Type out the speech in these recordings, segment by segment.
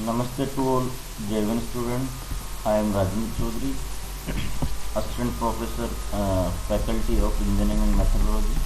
Namaste to all J1 students. I am Rajendra Chaudhary, Assistant Professor, Faculty of Engineering and Methodology.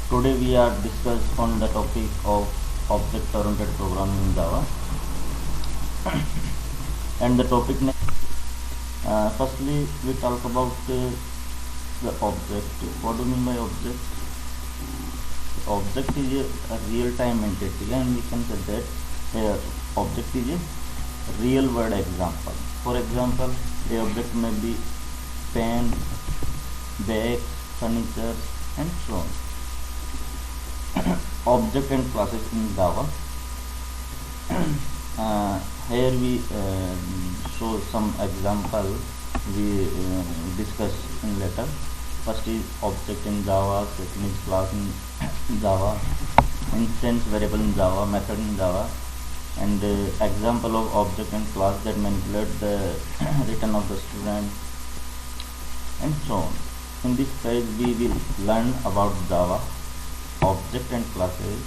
Today we are discussed on the topic of object-oriented programming in Java. And the topic next. Firstly, we talk about the object. What do you mean by object? Object is a real-time entity, and we can say that object is a real world example. For example, the object may be pen, bag, furniture, and so on. Object and classes in Java. Here we show some example we discuss in later. First is object in Java, second is class in Java, instance variable in Java, method in Java, and example of object and class that manipulate the return of the student, and so on. In this page we will learn about Java, object and classes.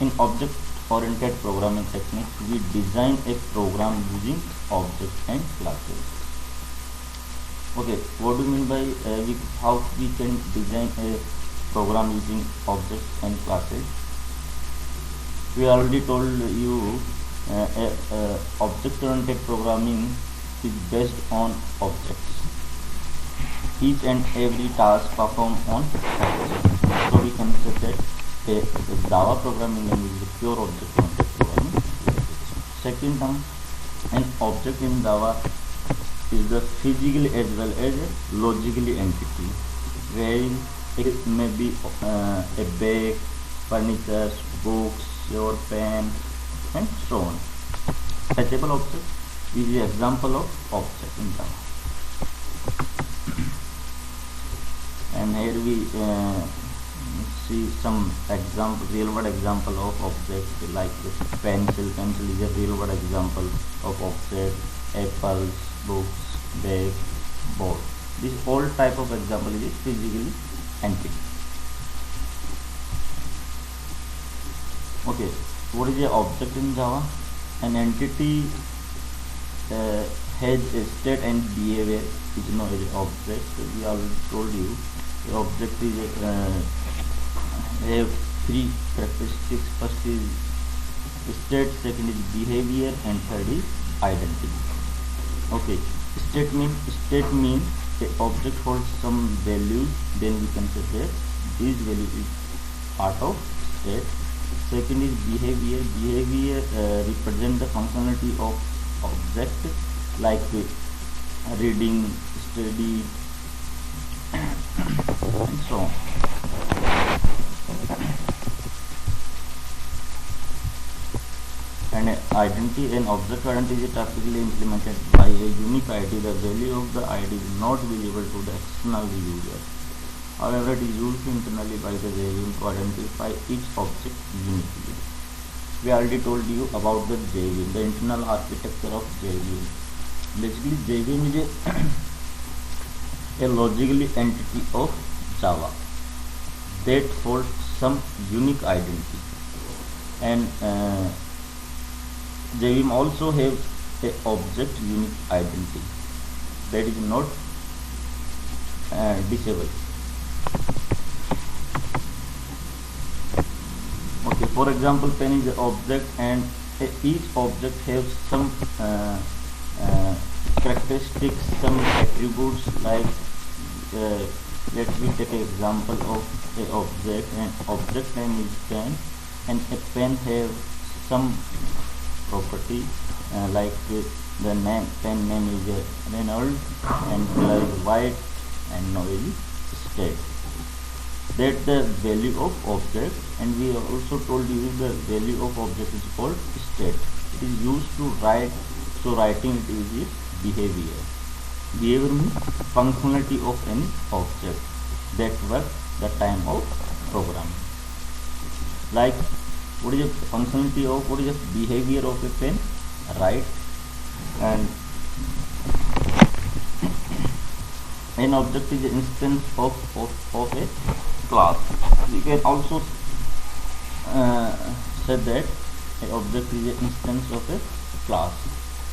In object oriented programming technique, we design a program using object and classes. Okay, what do you mean by how we can design a program using objects and classes? We already told you object-oriented programming is based on objects. Each and every task performed on objects. So we can say that a Java programming language is a pure object-oriented programming. Second term, an object in Java is the physically as well as a logically entity, wherein it may be a bag, furniture, books, your pen, and so on. Touchable object is the example of object in Java. And here we see some example, real world example of object, like pencil. Pencil is a real world example of object. Apples, books, bag, ball. This all type of example is physically entity. Okay, what is the object in Java? An entity has a state and behavior is known as an object. We already told you the object is have three characteristics. First is state, second is behavior, and third is identity. Okay, state means the object holds some value, then we can say that this value is part of state. Second is behavior. Behavior represent the functionality of object, like reading, study, and so on. And identity and object identity is typically implemented by a unique ID. The value of the ID is not visible to the external user. However, it is used internally by the JVM to identify each object uniquely. We already told you about the JVM, the internal architecture of JVM. Basically, JVM is a logically entity of Java that holds some unique identity, and JVM also have a object unique identity that is not disabled. Okay, for example, pen is an object, and each object has some characteristics, some attributes, like let me take an example of an object, and object name is pen, and a pen have some property like the name, pen name is Reynolds, and color is white, and now is state. That the value of object, and we also told you the value of object is called state. It is used to write, so writing it is behavior. Behavior means functionality of any object that work the time of programming. Like, what is the functionality of, what is the behavior of a pen? Write. And an object is an instance of a class. We can also said that A object is an instance of a class.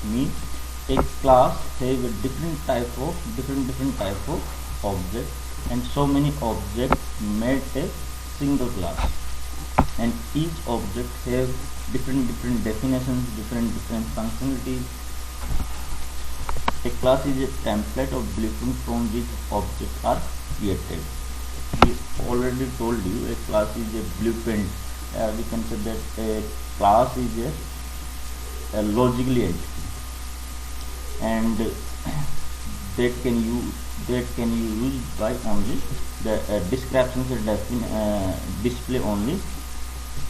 Means a class have a different type of object, and so many objects made a single class, and each object have different definitions, different functionalities. A class is a template of blueprint from which objects are created. We already told you a class is a blueprint. We can say that a class is a logical entity, and that can you use by only the descriptions display only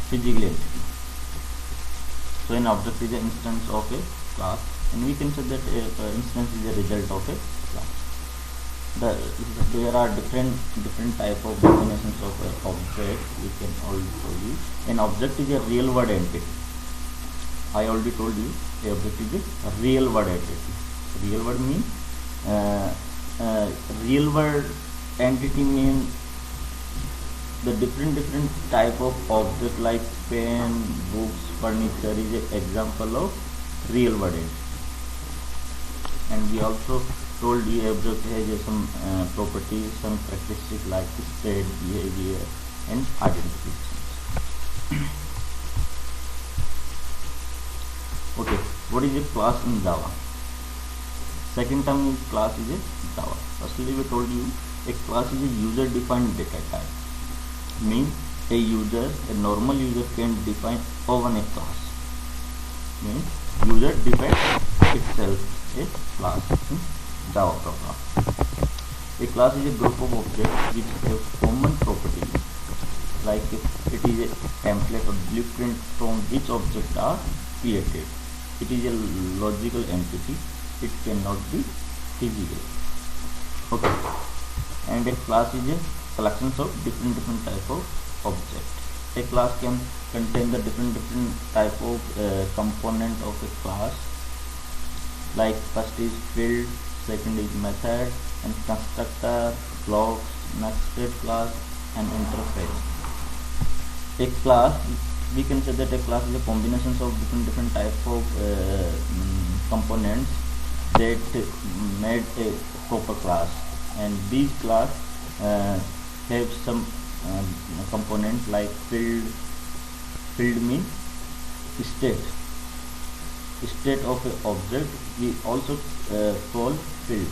physical entity. So an object is an instance of a class, and we can say that a instance is a result of a class. There are different type of definitions of an object. We can also use an object is a real world entity. I already told you a object is a real world entity. Real world means real world entity means the different type of object like pen, books, furniture is an example of real world entity. And we also told you object has some properties, some characteristics like state, behavior, and identification. Okay, what is a class in Java? Second term is class is a Java. Firstly, we told you a class is a user-defined data type. Means a normal user can define even a class. Means user defines itself a class in Java program. A class is a group of objects which have common properties. Like if it is a template or blueprint from which objects are created. It is a logical entity. It cannot be physical. Okay. And a class is a collection of different type of objects. A class can contain the different type of component of a class. Like first is field, second is method, and constructor, blocks, nested class, and interface. A class, we can say that a class is a combination of different type of components that made a proper class, and these class have some components like field means state of an object. We also call field.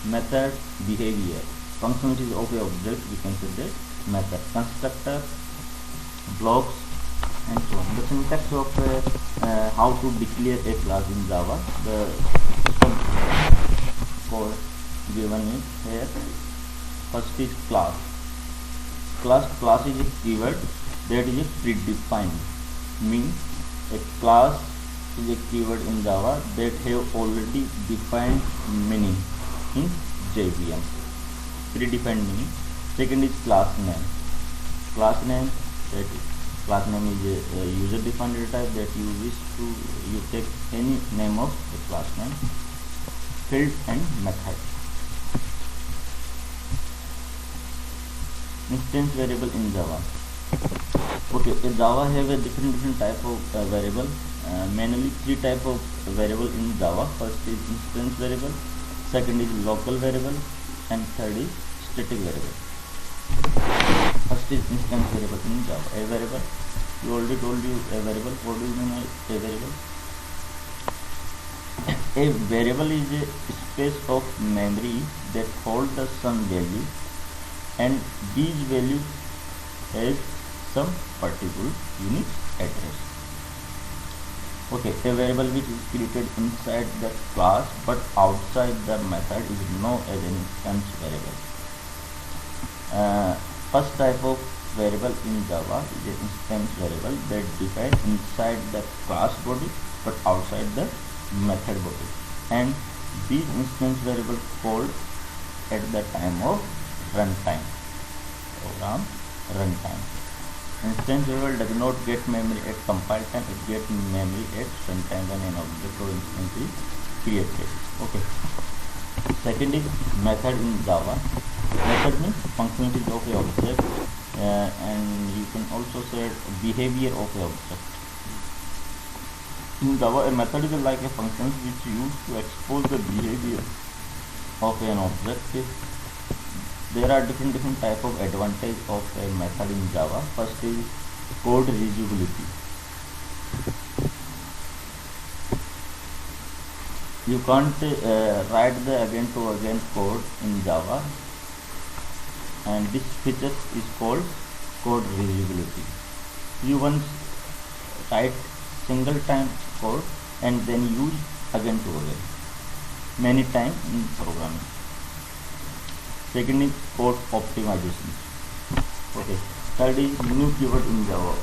Method, behavior, functionalities of an object, we can say that method. Constructor, blocks, and so on. The syntax of how to declare a class in Java, the code given is here. First is class. Class is a keyword that is predefined. Means a class is a keyword in Java that have already defined meaning in JVM. Predefined meaning. Second is class name. Class name is a user defined data type that you take any name of the class name. Field and method. Instance variable in Java. Okay, Java have a different type of variable. Mainly three type of variable in Java. First is instance variable, second is local variable, and third is static variable. First is instance variable in Java. A variable, we already told you a variable. What do you mean a variable? A variable is a space of memory that holds some value, and these values has some particular unique address. Okay, a variable which is created inside the class but outside the method is known as an instance variable. First type of variable in Java is an instance variable that defined inside the class body but outside the method body, and these instance variables called at the time of runtime, program runtime. Instance variable does not get memory at compile time, it gets memory at runtime when an object or instance is created. Okay. Second is method in Java. Method means functionalities of a object, and you can also say behavior of a object. In Java, a method is like a function which used to expose the behavior of an object. There are different type of advantage of a method in Java. First is code reusability. You can't write the again to again code in Java, and this feature is called code reusability. You once write single time code and then use again to again many times in programming. Second is code optimization. Okay. Third is new keyword in Java.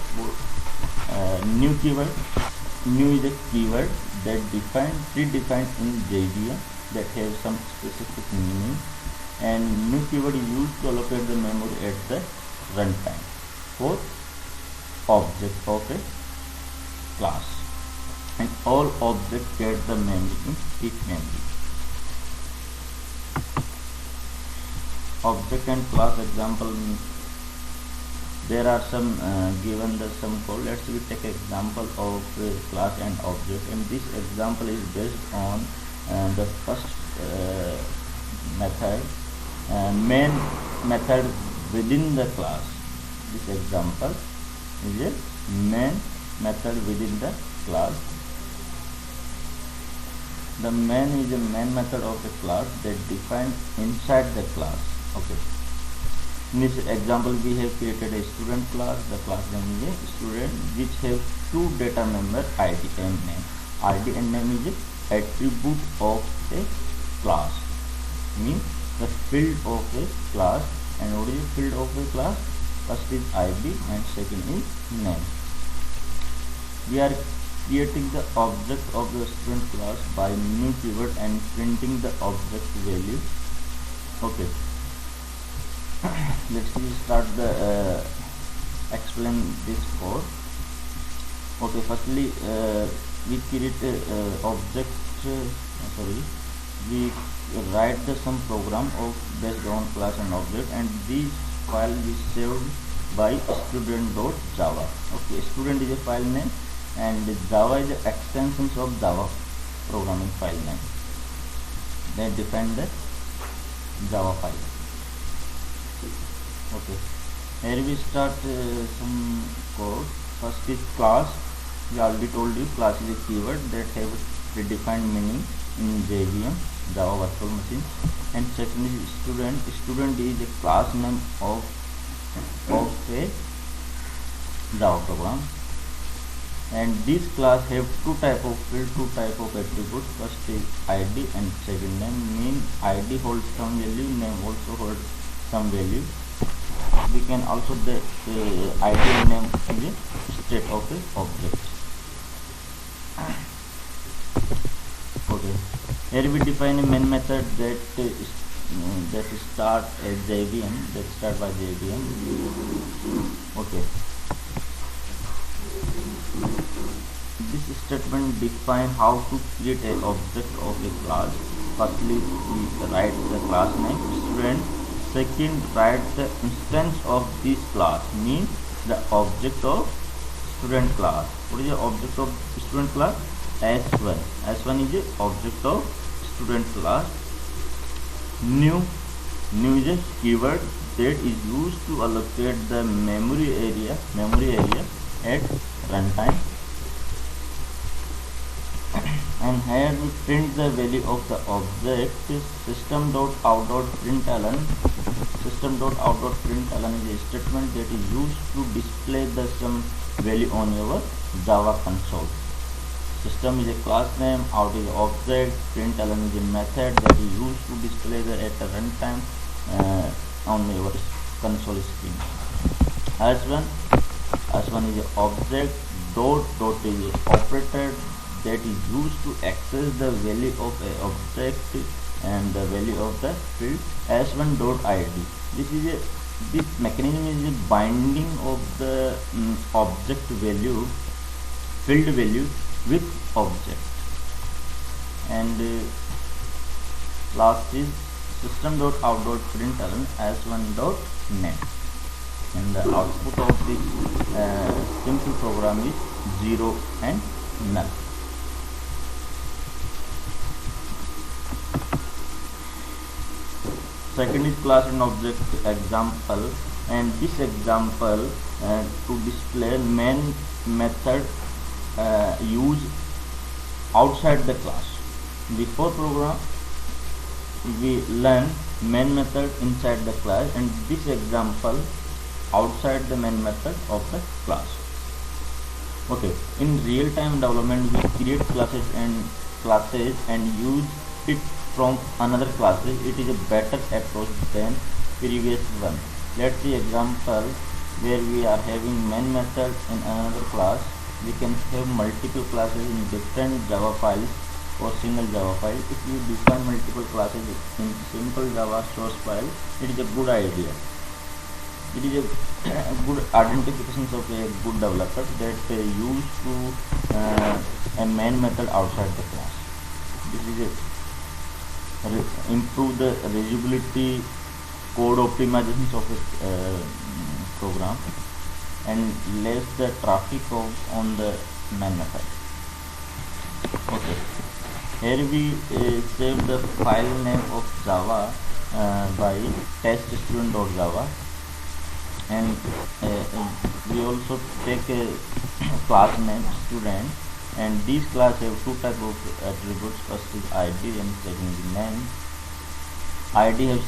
New keyword. New is a keyword that predefined in JVM that have some specific meaning, and new keyword is used to allocate the memory at the runtime for object of a class, and all objects get the memory in each memory. Object and class example means there are some given the some code. Let's we take example of class and object, and this example is based on the first method, main method within the class. This example is a main method within the class. The main is a main method of a class that defined inside the class. Okay. In this example, we have created a student class. The class name is a student, which have two data member ID and name. ID and name is a attribute of a class, means the field of a class. And what is the field of a class? First is ID and second is name. We are creating the object of the student class by new keyword and printing the object value. Okay. Let's start the explain this code. Okay, firstly we create object we write the some program of based on class and object, and this file is saved by student.java. Okay, student is a file name and Java is the extensions of Java programming file name. They define the Java file. Okay, here we start some code. First is class. We already told you class is a keyword that have predefined meaning in JVM, Java Virtual Machine. And second is student. Student is a class name of a Java program. And this class have two type of field, two type of attributes. First is ID and second name. Mean ID holds some value, name also holds some value. We can also the ID and name is a state of a object. Okay, here we define a main method that start as JVM, that start by JVM. Okay, this statement define how to create an object of a class. Firstly, we write the class name student. Second, write the instance of this class, means the object of student class. What is the object of student class? S1. S1 is the object of student class. New is a keyword that is used to allocate the memory area at runtime. And here we print the value of the object. System.out.println. System.out.println is a statement that is used to display the some value on your Java console. System is a class name, out is object, println is a method that is used to display the at the runtime on your console screen. S1 is a object. Dot is a operator that is used to access the value of a object and the value of the field. S1.id. This mechanism is a binding of the object value, field value with object. And last is system.out.println s1.name, and the output of this simple program is 0 and null. Second is class and object example, and this example to display main method used outside the class. Before program we learn main method inside the class, and this example outside the main method of the class. Okay, in real time development we create classes and use it from another classes. It is a better approach than previous one. Let's see example where we are having main method in another class. We can have multiple classes in different Java files or single Java file. If you define multiple classes in simple Java source file, it is a good idea. It is a good identification of a good developer that used to a main method outside the class. This is a improve the reusability, code optimizations of a program, and less the traffic on the main method. Okay, here we save the file name of Java by teststudent.java, and we also take a class name student, and these class have two type of attributes. First is ID and second is name. ID has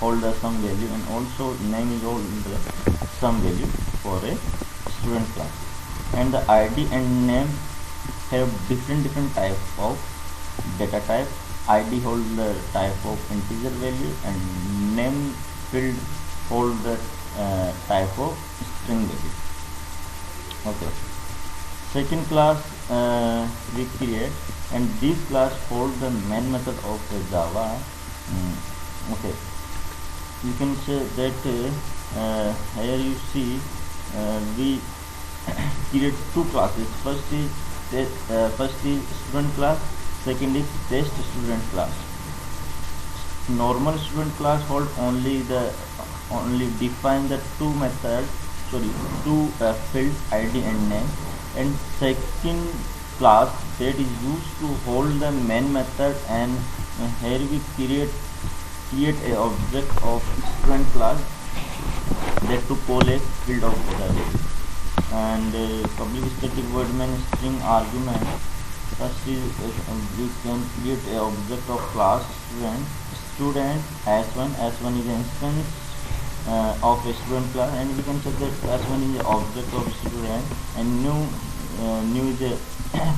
hold some value, and also name is hold some value for a student class. And the ID and name have different type of data type. ID hold the type of integer value, and name field hold the type of string value. Okay, second class we create, and this class hold the main method of the Java. Okay, you can say that here you see we create two classes. First is student class, second is test student class. Normal student class hold only define the two fields ID and name, and second class that is used to hold the main method, and here we create a object of student class that to call a field of data. And public static void main string argument. First is we can create a object of class student s1 is an instance of a student class, and we can say that s1 is the object of student, and new is a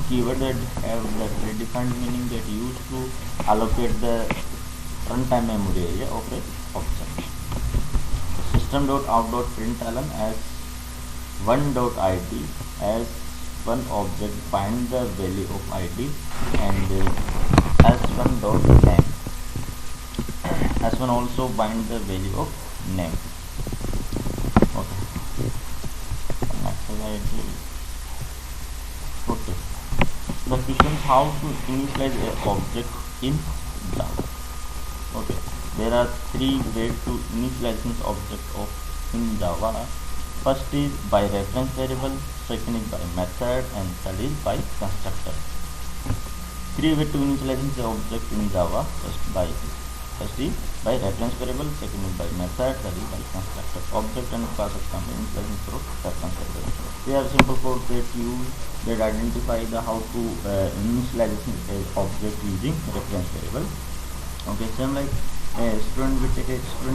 keyword that have the predefined meaning that used to allocate the runtime memory area of a object. System.out.println as one.id as one object bind the value of id, and s1.name. S1 also bind the value of name. Okay. Okay. The question is how to initialize an object in Java. Okay. There are three ways to initialize an object in Java. First is by reference variable, second is by method, and third is by constructor. Three ways to initialize an object in Java. First is by reference variable, second is by method, third is by constructor. Object and classes can be initialized through reference variable. We have simple code that identify the how to initialize an object using reference variable. Okay, same like student, we take a student